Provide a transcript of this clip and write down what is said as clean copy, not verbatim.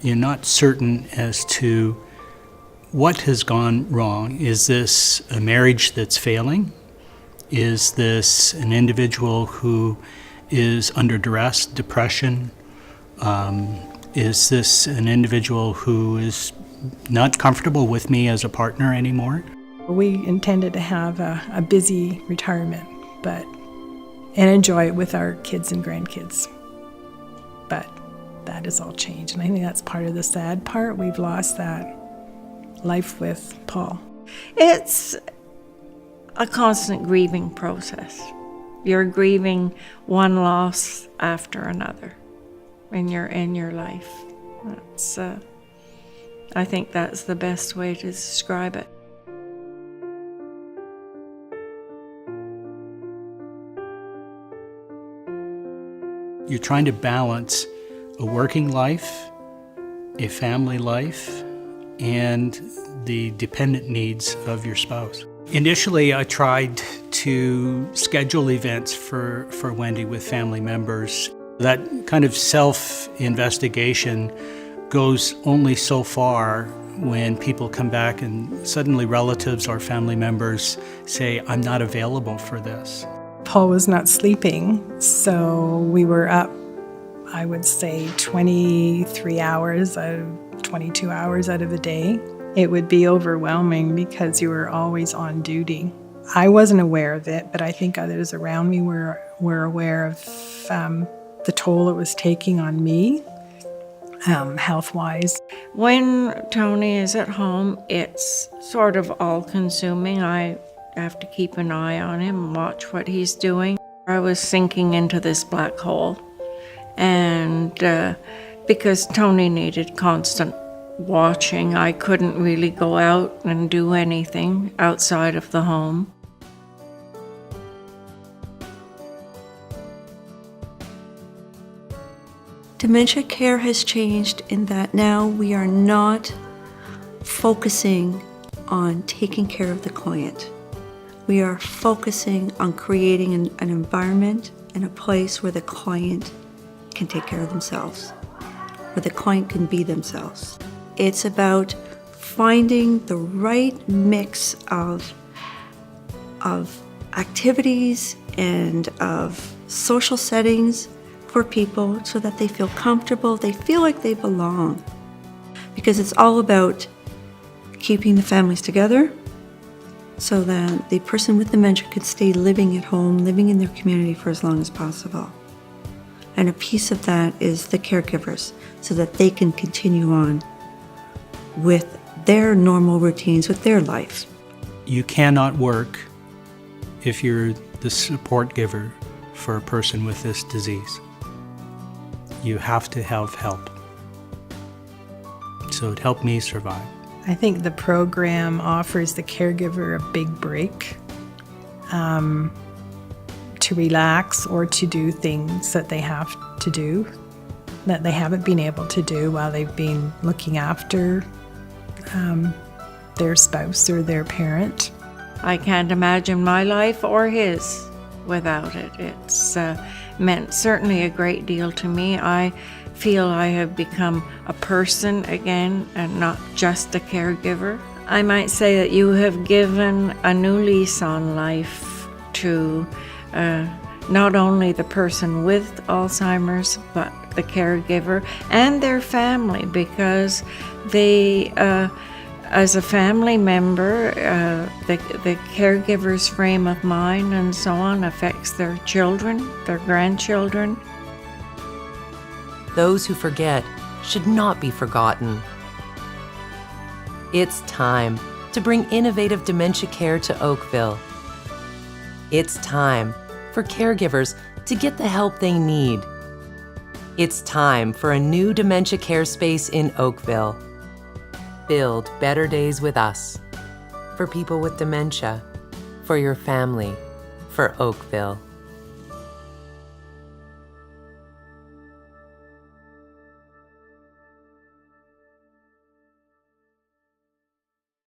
You're not certain as to what has gone wrong. Is this a marriage that's failing? Is this an individual who is under duress, depression? Is this an individual who is not comfortable with me as a partner anymore? We intended to have a busy retirement, and enjoy it with our kids and grandkids. But that has all changed, and I think that's part of the sad part. We've lost that life with Paul. It's a constant grieving process. You're grieving one loss after another in your life. That's I think that's the best way to describe it. You're trying to balance a working life, a family life, and the dependent needs of your spouse. Initially, I tried to schedule events for Wendy with family members. That kind of self-investigation goes only so far when people come back and suddenly relatives or family members say, I'm not available for this. Paul was not sleeping, so we were up, I would say, 23 hours out of 22 hours out of the day. It would be overwhelming because you were always on duty. I wasn't aware of it, but I think others around me were aware of the toll it was taking on me, health-wise. When Tony is at home, it's sort of all-consuming. I have to keep an eye on him, watch what he's doing. I was sinking into this black hole, and because Tony needed constant watching, I couldn't really go out and do anything outside of the home. Dementia care has changed in that now we are not focusing on taking care of the client. We are focusing on creating an environment and a place where the client can take care of themselves, where the client can be themselves. It's about finding the right mix of activities and of social settings for people so that they feel comfortable, they feel like they belong. Because it's all about keeping the families together so that the person with dementia can stay living at home, living in their community for as long as possible. And a piece of that is the caregivers, so that they can continue on with their normal routines, with their life. You cannot work if you're the support giver for a person with this disease. You have to have help. So it helped me survive. I think the program offers the caregiver a big break to relax or to do things that they have to do that they haven't been able to do while they've been looking after their spouse or their parent. I can't imagine my life or his without it. It's meant certainly a great deal to me. I feel I have become a person again and not just a caregiver. I might say that you have given a new lease on life to not only the person with Alzheimer's, but the caregiver and their family, because they, as a family member, the caregiver's frame of mind and so on affects their children, their grandchildren. Those who forget should not be forgotten. It's time to bring innovative dementia care to Oakville. It's time for caregivers to get the help they need. It's time for a new dementia care space in Oakville. Build better days with us. For people with dementia, for your family, for Oakville.